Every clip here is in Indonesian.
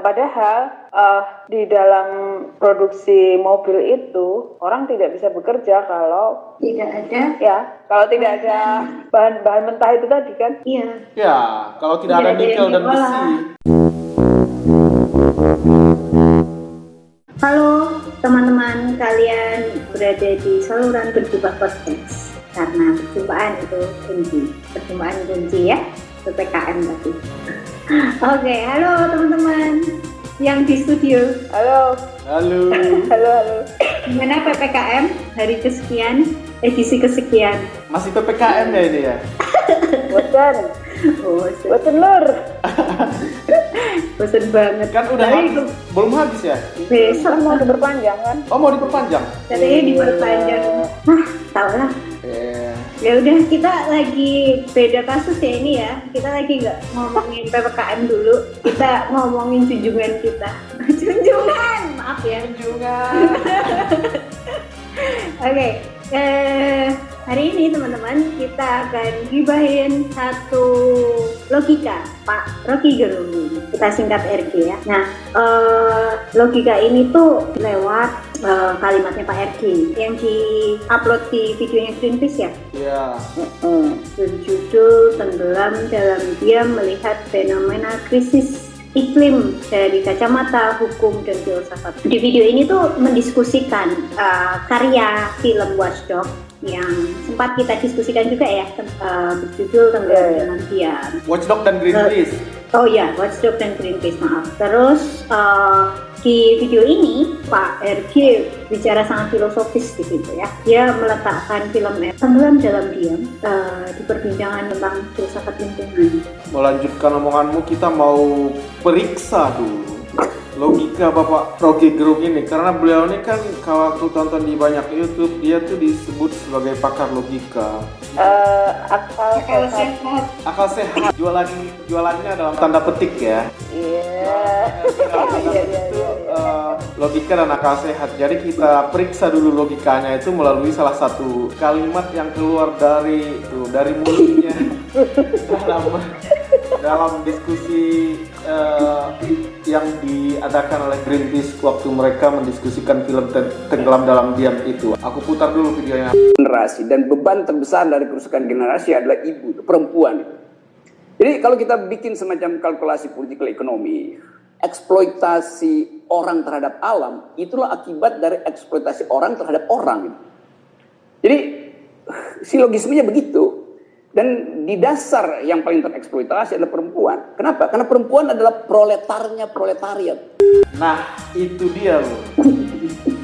padahal di dalam produksi mobil itu orang tidak bisa bekerja kalau kalau tidak ada bahan mentah itu tadi kan. Iya. Ya, kalau tidak ada nikel dan besi. Halo teman-teman, kalian berada di saluran Berjumpa Podcast. Karena perjumpaan itu kunci ya, PPKM tadi. Oke, halo teman-teman yang di studio. Halo. Gimana PPKM hari kesekian, edisi kesekian? Masih PPKM ya ini ya? Bosan lur. Bosan banget. Kan udah habis, belum habis ya? Besok mau diperpanjang kan? Oh, mau diperpanjang? Katanya diperpanjang. Tahu lah. Ya udah, kita lagi beda kasus ya ini ya. Kita lagi nggak ngomongin PPKM dulu. Kita ngomongin junjungan kita. Junjungan, maaf ya. Junjungan. Oke. Hari ini teman-teman kita akan gibahin satu logika Pak Rocky Gerung, kita singkat RG ya. Nah, logika ini tuh lewat kalimatnya Pak RG yang di-upload di videonya Greenpeace ya. Iya. Berjudul Tenggelam Dalam Diam Melihat Fenomena Krisis Iklim dari Kacamata Hukum dan Filsafat. Di video ini tuh mendiskusikan karya film Watch Dogs yang sempat kita diskusikan juga ya, berjudul Tenggelam Dalam Diam. Watch Dogs dan Greenpeace. Watch Dogs dan Greenpeace, maaf. Terus di video ini Pak RG bicara sangat filosofis di situ ya. Dia meletakkan film Tenggelam Dalam Diam di perbincangan tentang filsafat lingkungan. Melanjutkan omonganmu, kita mau periksa dulu logika Bapak Rocky Gerung ini, karena beliau ini kan kalau aku tonton di banyak YouTube, dia tuh disebut sebagai pakar logika. Akal sehat. Akal sehat. Jualannya dalam tanda petik ya. Iya. Logika dan akal sehat. Jadi kita periksa dulu logikanya itu melalui salah satu kalimat yang keluar dari mulutnya dalam diskusi yang diadakan oleh Greenpeace waktu mereka mendiskusikan film Tenggelam Dalam Diam itu. Aku putar dulu videonya. Generasi, dan beban terbesar dari kerusakan generasi adalah ibu, perempuan. Jadi kalau kita bikin semacam kalkulasi politikal ekonomi, eksploitasi orang terhadap alam, itulah akibat dari eksploitasi orang terhadap orang. Jadi silogismenya begitu. Dan di dasar yang paling tereksploitasi adalah perempuan. Kenapa? Karena perempuan adalah proletariat. Nah, itu dia loh.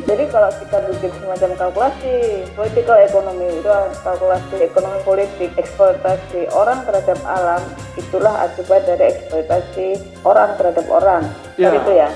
Jadi kalau kita bikin semacam kalkulasi political ekonomi, itu kalkulasi ekonomi politik, eksploitasi orang terhadap alam, itulah akibat dari eksploitasi orang terhadap orang. Ya. Itu ya?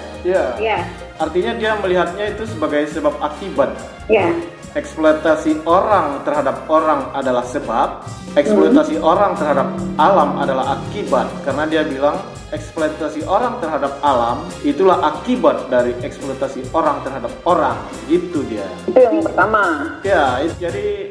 Iya. Artinya dia melihatnya itu sebagai sebab akibat. Ya. Eksploitasi orang terhadap orang adalah sebab, eksploitasi orang terhadap alam adalah akibat. Karena dia bilang eksploitasi orang terhadap alam itulah akibat dari eksploitasi orang terhadap orang. Gitu dia. Itu yang pertama. Ya, jadi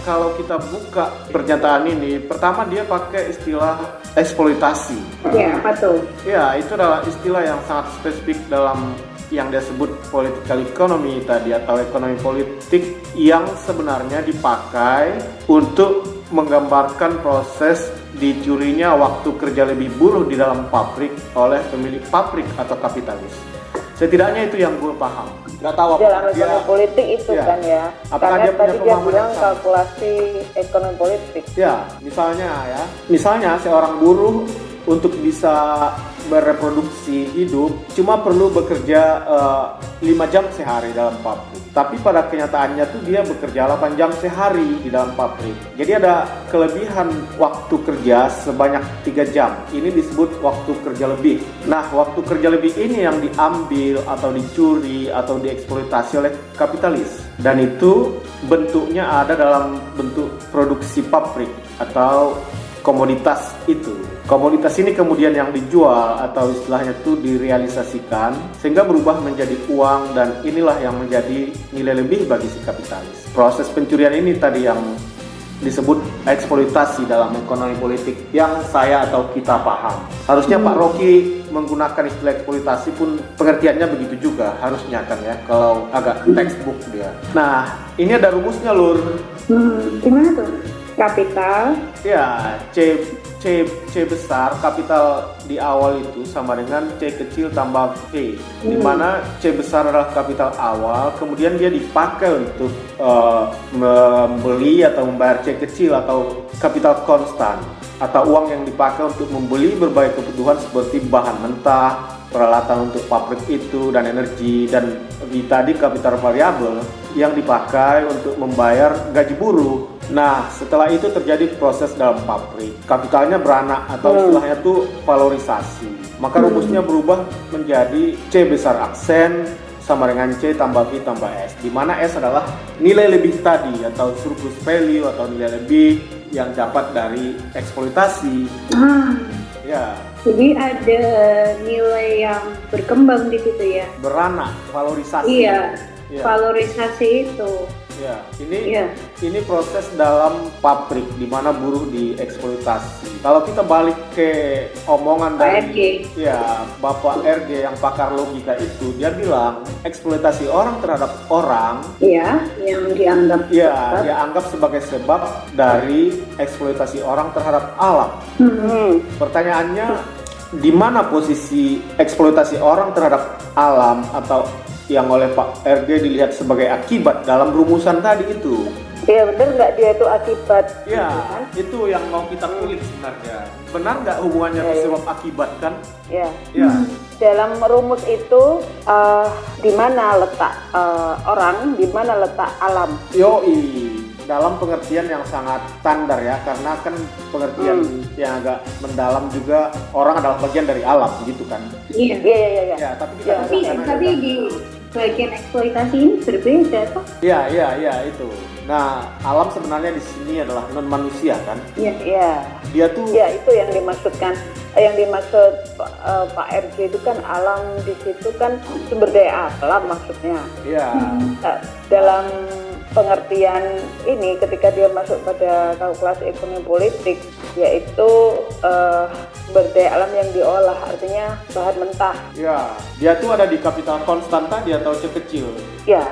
kalau kita buka pernyataan ini, pertama dia pakai istilah eksploitasi. Ya, apa tuh? Ya, itu adalah istilah yang sangat spesifik dalam yang dia sebut political economy tadi, atau ekonomi politik, yang sebenarnya dipakai untuk menggambarkan proses dicurinya waktu kerja lebih buruh di dalam pabrik oleh pemilik pabrik atau kapitalis. Setidaknya itu yang gue paham. Gak tahu dalam ekonomi politik itu ya. Kan ya. Apakah karena dia punya tadi dia pemahaman bilang yang sama? kalkulasi ekonomi politik. Ya, misalnya seorang buruh untuk bisa bereproduksi hidup cuma perlu bekerja 5 jam sehari dalam pabrik. Tapi pada kenyataannya tuh dia bekerja 8 jam sehari di dalam pabrik. Jadi ada kelebihan waktu kerja sebanyak 3 jam. Ini disebut waktu kerja lebih. Nah, waktu kerja lebih ini yang diambil atau dicuri atau dieksploitasi oleh kapitalis. Dan itu bentuknya ada dalam bentuk produksi pabrik atau komoditas itu. Komoditas ini kemudian yang dijual atau istilahnya itu direalisasikan sehingga berubah menjadi uang, dan inilah yang menjadi nilai lebih bagi si kapitalis. Proses pencurian ini tadi yang disebut eksploitasi dalam ekonomi politik yang saya atau kita paham. Harusnya Pak Rocky menggunakan istilah eksploitasi pun pengertiannya begitu juga harusnya kan ya, kalau agak textbook dia. Nah, ini ada rumusnya Lur. Gimana tuh? Kapital. Ya, C besar kapital di awal itu sama dengan C kecil tambah V, di mana C besar adalah kapital awal, kemudian dia dipakai untuk membeli atau membayar C kecil atau kapital konstan, atau uang yang dipakai untuk membeli berbagai kebutuhan seperti bahan mentah, peralatan untuk pabrik itu, dan energi. Dan tadi kapital variabel yang dipakai untuk membayar gaji buruh. Nah, setelah itu terjadi proses dalam pabrik. Kapitalnya beranak atau istilahnya itu valorisasi. Maka rumusnya berubah menjadi C besar aksen sama dengan C tambah V tambah S, di mana S adalah nilai lebih tadi atau surplus value atau nilai lebih yang dapat dari eksploitasi. Ya. Jadi ada nilai yang berkembang di situ ya. Beranak, valorisasi. Iya. Ya. Valorisasi itu. Ya, ini proses dalam pabrik di mana buruh dieksploitasi. Kalau kita balik ke omongan dari Bapak RG yang pakar logika itu, dia bilang eksploitasi orang terhadap orang, yang dianggap dia anggap sebagai sebab dari eksploitasi orang terhadap alam. Pertanyaannya, di mana posisi eksploitasi orang terhadap alam atau yang oleh Pak RG dilihat sebagai akibat dalam rumusan tadi itu? Iya, benar nggak dia itu akibat? Ya, itu yang mau kita kulik sebenarnya. Benar nggak hubungannya sebab akibat kan? Ya. Dalam rumus itu di mana letak orang, di mana letak alam? Dalam pengertian yang sangat standar ya, karena kan pengertian yang agak mendalam juga, orang adalah bagian dari alam gitu kan? Iya. Ya, tapi di bagian eksploitasi ini berbeda toh? Iya itu. Nah, alam sebenarnya di sini adalah non manusia kan? Iya. Dia tuh. Ya, itu yang dimaksudkan. Yang dimaksud Pak RG itu kan alam, di situ kan sumber daya alam maksudnya. Iya. Dalam pengertian ini, ketika dia masuk pada kalkulasi ekonomi politik, yaitu sumber daya alam yang diolah, artinya bahan mentah. Ya, dia tuh ada di kapital konstan tadi atau C kecil. Ya.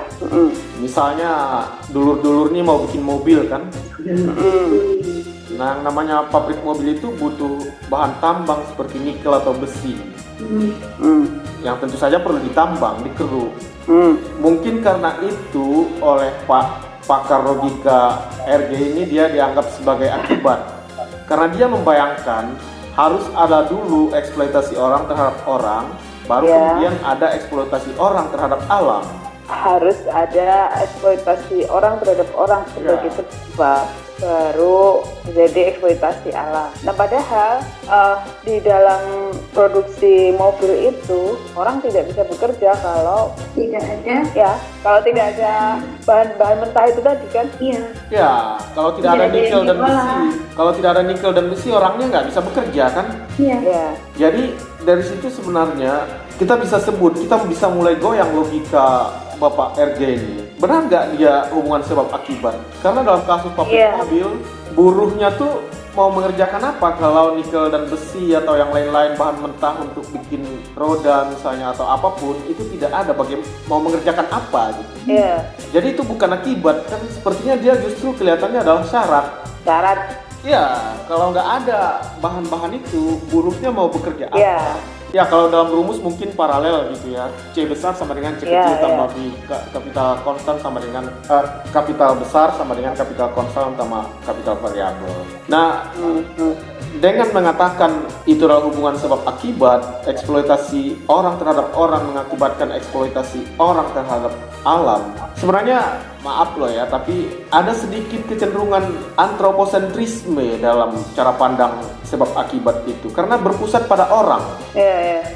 Misalnya dulur-dulur nih mau bikin mobil kan. Nah, yang namanya pabrik mobil itu butuh bahan tambang seperti nikel atau besi. Yang tentu saja perlu ditambang, dikeruk. Mungkin karena itu oleh pakar logika RG ini dia dianggap sebagai akibat. Karena dia membayangkan harus ada dulu eksploitasi orang terhadap orang, baru kemudian ada eksploitasi orang terhadap alam. Harus ada eksploitasi orang terhadap orang sebagai sebab, baru jadi eksploitasi alam. Nah, padahal di dalam produksi mobil itu orang tidak bisa bekerja kalau tidak ada bahan mentah itu tadi kan? Iya. Ya, kalau tidak ada nikel dan besi, kalau tidak ada nikel dan besi orangnya nggak bisa bekerja kan? Iya. Jadi dari situ sebenarnya kita bisa sebut, kita bisa mulai goyang logika Bapak RG ini. Benar nggak dia hubungan sebab akibat? Karena dalam kasus pabrik mobil, buruhnya tuh mau mengerjakan apa kalau nikel dan besi atau yang lain-lain bahan mentah untuk bikin roda misalnya atau apapun itu tidak ada, mau mengerjakan apa gitu. Jadi itu bukan akibat, kan sepertinya dia justru kelihatannya adalah syarat. Ya, kalau nggak ada bahan-bahan itu, buruhnya mau bekerja apa? Ya, kalau dalam rumus mungkin paralel gitu ya. C besar sama dengan C kecil tambah V, kapital konstan sama dengan kapital besar sama dengan kapital konstan sama kapital variabel. Nah, dengan mengatakan itu adalah hubungan sebab akibat, eksploitasi orang terhadap orang mengakibatkan eksploitasi orang terhadap alam. Sebenarnya maaf loh ya, tapi ada sedikit kecenderungan antroposentrisme dalam cara pandang sebab akibat itu karena berpusat pada orang.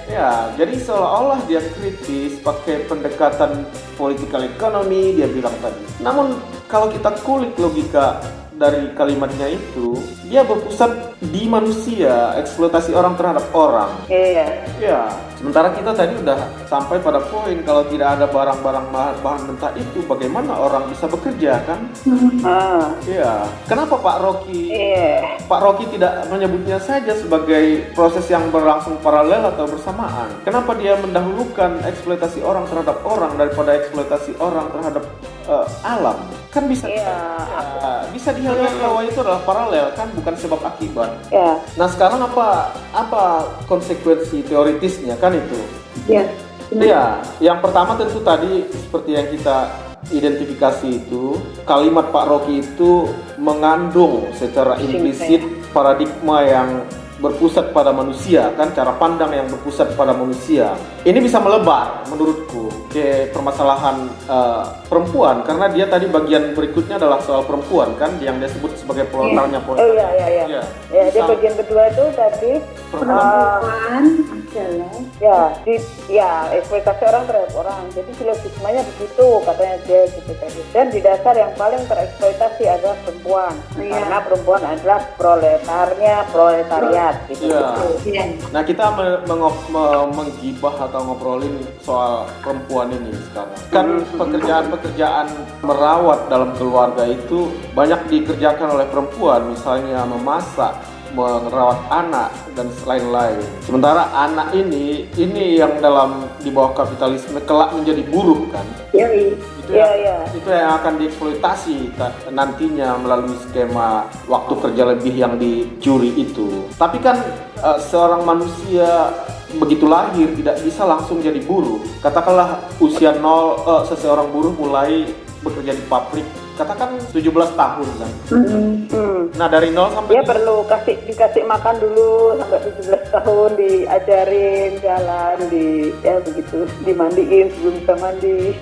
Ya, jadi seolah-olah dia kritis pakai pendekatan political economy, dia bilang tadi. Namun kalau kita kulik logika dari kalimatnya itu, dia berpusat di manusia, eksploitasi orang terhadap orang. Iya. Ya, Sementara kita tadi udah sampai pada poin kalau tidak ada barang-barang bahan mentah itu, bagaimana orang bisa bekerja kan? Iya. Kenapa Pak Rocky tidak menyebutnya saja sebagai proses yang berlangsung paralel atau bersamaan? Kenapa dia mendahulukan eksploitasi orang terhadap orang daripada eksploitasi orang terhadap alam? Kan bisa bisa dilihat bahwa itu adalah paralel kan, bukan sebab akibat. Nah sekarang apa konsekuensi teoritisnya kan itu? Iya, yang pertama tentu tadi seperti yang kita identifikasi itu, kalimat Pak Rocky itu mengandung secara implisit paradigma yang berpusat pada manusia kan, cara pandang yang berpusat pada manusia. Ini bisa melebar menurutku ke permasalahan perempuan, karena dia tadi bagian berikutnya adalah soal perempuan kan, yang dia sebut sebagai proletarnya proletar. Dia bagian kedua itu tadi perempuan adalah eksploitasi orang terhadap orang. Jadi silogismenya begitu katanya dia gitu tadi. Dan di dasar yang paling tereksploitasi adalah perempuan, karena perempuan adalah proletariat. Gitu. Nah kita menggibah atau ngobrolin soal perempuan ini sekarang. Kan pekerjaan-pekerjaan merawat dalam keluarga itu banyak dikerjakan oleh perempuan, misalnya memasak, merawat anak dan lain-lain. Sementara anak ini yang di bawah kapitalisme kelak menjadi buruh kan? Itu yang akan dieksploitasi nantinya melalui skema waktu kerja lebih yang dicuri itu. Tapi kan seorang manusia begitu lahir tidak bisa langsung jadi buruh. Katakanlah usia 0 seseorang buruh mulai bekerja di pabrik, katakan 17 tahun kan. Nah dari 0 sampai dia perlu dikasih makan dulu sampai 17 tahun, diajarin jalan, begitu, dimandiin sebelum bisa mandi,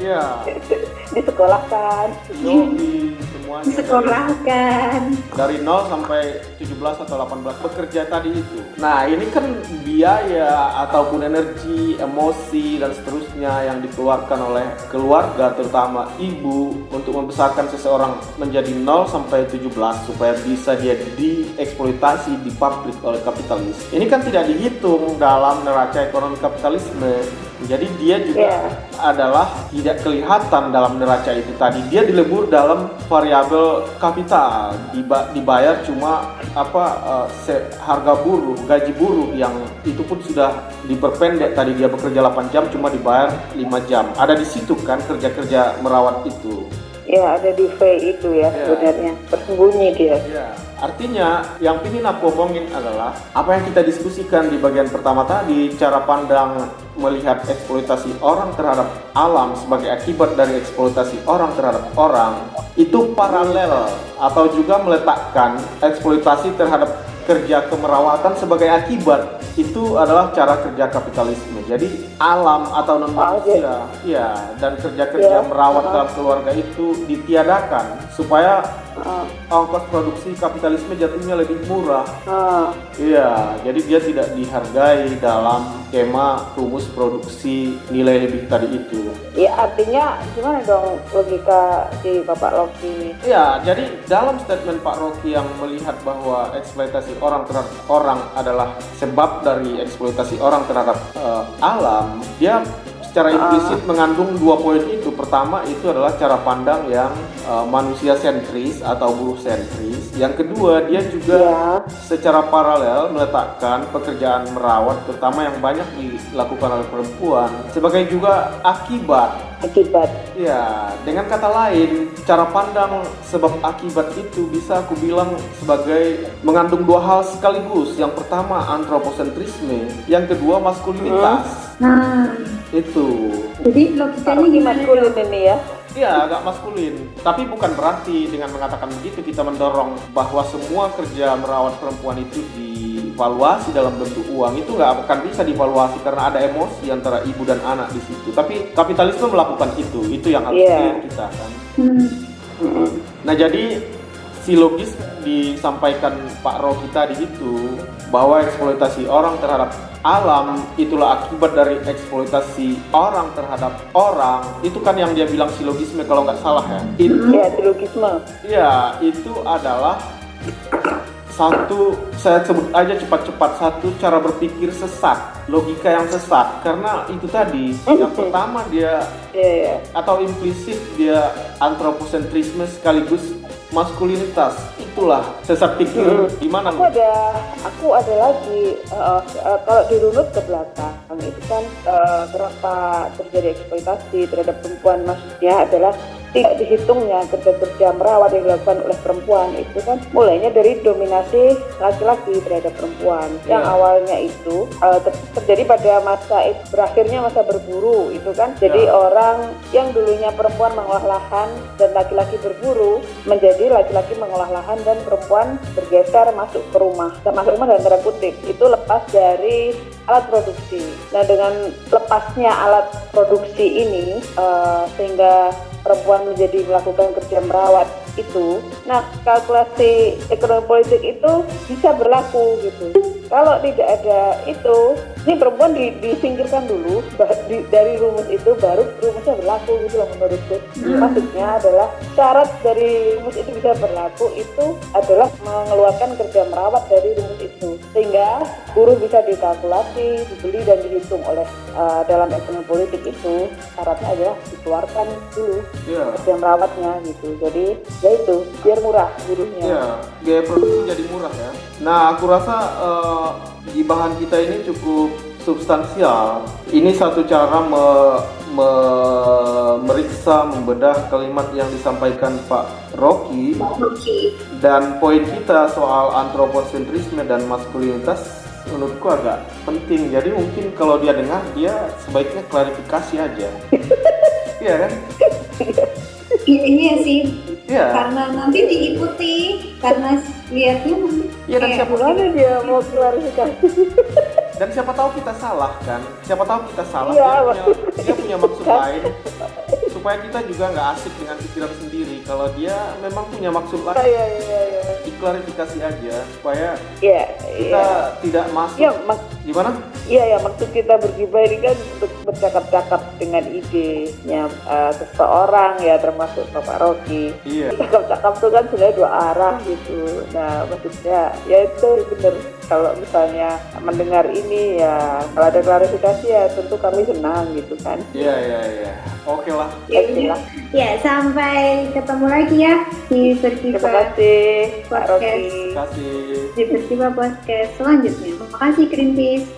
disekolahkan, semuanya disekolahkan dari 0 sampai 17 atau 18 bekerja tadi itu. Nah ini kan biaya ataupun energi, emosi dan seterusnya yang dikeluarkan oleh keluarga, terutama ibu, untuk membesarkan seseorang menjadi 0 sampai 17 supaya bisa dia dieksploitasi di pabrik oleh kapitalis. Ini kan tidak dihitung dalam neraca ekonomi kapitalisme. Jadi dia juga adalah tidak kelihatan dalam neraca itu tadi. Dia dilebur dalam variabel kapital, dibayar cuma harga buruh, gaji buruh yang itu pun sudah diperpendek. Tadi dia bekerja 8 jam cuma dibayar 5 jam. Ada di situ kan kerja-kerja merawat itu. Ada di V itu sebenarnya tersembunyi dia. Artinya yang ingin aku omongin adalah apa yang kita diskusikan di bagian pertama tadi, cara pandang melihat eksploitasi orang terhadap alam sebagai akibat dari eksploitasi orang terhadap orang itu paralel atau juga meletakkan eksploitasi terhadap kerja kemerawatan sebagai akibat. Itu adalah cara kerja kapitalisme. Jadi alam atau non manusia dan kerja-kerja merawat dalam keluarga itu ditiadakan supaya ongkos produksi kapitalisme jatuhnya lebih murah. Jadi dia tidak dihargai dalam skema rumus produksi nilai lebih tadi itu. Artinya gimana dong logika si Bapak Rocky? Jadi dalam statement Pak Rocky yang melihat bahwa eksploitasi orang terhadap orang adalah sebab dari eksploitasi orang terhadap alam, dia secara implisit mengandung 2 poin itu. Pertama itu adalah cara pandang yang manusia sentris atau buruh sentris. Yang kedua dia juga secara paralel meletakkan pekerjaan merawat terutama yang banyak dilakukan oleh perempuan sebagai juga akibat. Dengan kata lain, cara pandang sebab akibat itu bisa aku bilang sebagai mengandung 2 hal sekaligus. Yang pertama antroposentrisme, yang kedua maskulinitas. Itu. Jadi logikanya gimana? Maskulin ini ya? Agak maskulin. Tapi bukan berarti dengan mengatakan begitu kita mendorong bahwa semua kerja merawat perempuan itu dievaluasi dalam bentuk uang. Itu nggak akan bisa dievaluasi karena ada emosi antara ibu dan anak di situ. Tapi kapitalisme melakukan itu yang harus kita kan. Nah jadi silogis disampaikan Pak Rocky tadi itu bahwa eksploitasi orang terhadap alam itulah akibat dari eksploitasi orang terhadap orang. Itu kan yang dia bilang silogisme kalau nggak salah ya. Itu silogisme. Itu adalah Satu, saya sebut aja cepat-cepat, satu cara berpikir sesat, logika yang sesat. Karena itu tadi, yang pertama dia atau implisit dia antropocentrisme sekaligus maskulinitas. Itulah sesat pikir. Gimana? Aku ada lagi kalau dirunut ke belakang itu kan kenapa terjadi eksploitasi terhadap perempuan, maksudnya adalah tidak dihitungnya kerja-kerja merawat yang dilakukan oleh perempuan itu kan mulainya dari dominasi laki-laki terhadap perempuan yang awalnya itu terjadi pada berakhirnya masa berburu itu kan. Jadi orang yang dulunya perempuan mengolah lahan dan laki-laki berburu menjadi laki-laki mengolah lahan dan perempuan bergeser masuk ke rumah. Masuk rumah dalam tanda kutip itu lepas dari alat produksi. Nah, dengan lepasnya alat produksi ini sehingga perempuan menjadi melakukan kerja merawat itu, nah kalkulasi ekonomi politik itu bisa berlaku gitu. Kalau tidak ada itu, ini perempuan disingkirkan dulu dari rumus itu, baru rumusnya berlaku gitu loh menurutku. Maksudnya adalah syarat dari rumus itu bisa berlaku itu adalah mengeluarkan kerja merawat dari rumus itu, sehingga buruh bisa dikalkulasi, dibeli dan dihitung oleh dalam ekonomi politik itu syaratnya adalah dikeluarkan dulu kerja merawatnya gitu. Jadi ya itu biar murah buruhnya. Iya, gaya produksi jadi murah ya. Nah, aku rasa gibahan kita ini cukup substansial. Ini satu cara meriksa, membedah kalimat yang disampaikan Pak Rocky. Dan poin kita soal antropocentrisme dan maskulinitas menurutku agak penting. Jadi mungkin kalau dia dengar, dia sebaiknya klarifikasi aja. Iya kan? Iya sih. Iya. Karena nanti diikuti, karena lihatnya nanti. Iya, dan siapa Gimana dia mau klarifikasi? Dan siapa tahu kita salah kan? Siapa tahu kita salah. Iya, Dia punya maksud lain supaya kita juga nggak asik dengan pikiran sendiri. Kalau dia memang punya maksud lain, Iya. diklarifikasi aja supaya Iya. kita tidak masuk. Iya, Gimana? Iya, maksud kita bergibah ini kan untuk bercakap-cakap dengan idenya seseorang ya, termasuk Bapak Rocky. Iya. Cakap-cakap itu kan sebenarnya dua arah gitu. Nah, maksudnya ya itu benar. Kalau misalnya mendengar ini ya, kalau ada klarifikasi ya tentu kami senang gitu kan. Iya. Oke lah. Ya, sampai ketemu lagi ya di Terima Berkibar kasih Pak Podcast. Rocky. Terima kasih. Di Berkibar Podcast selanjutnya. Terima kasih Greenpeace.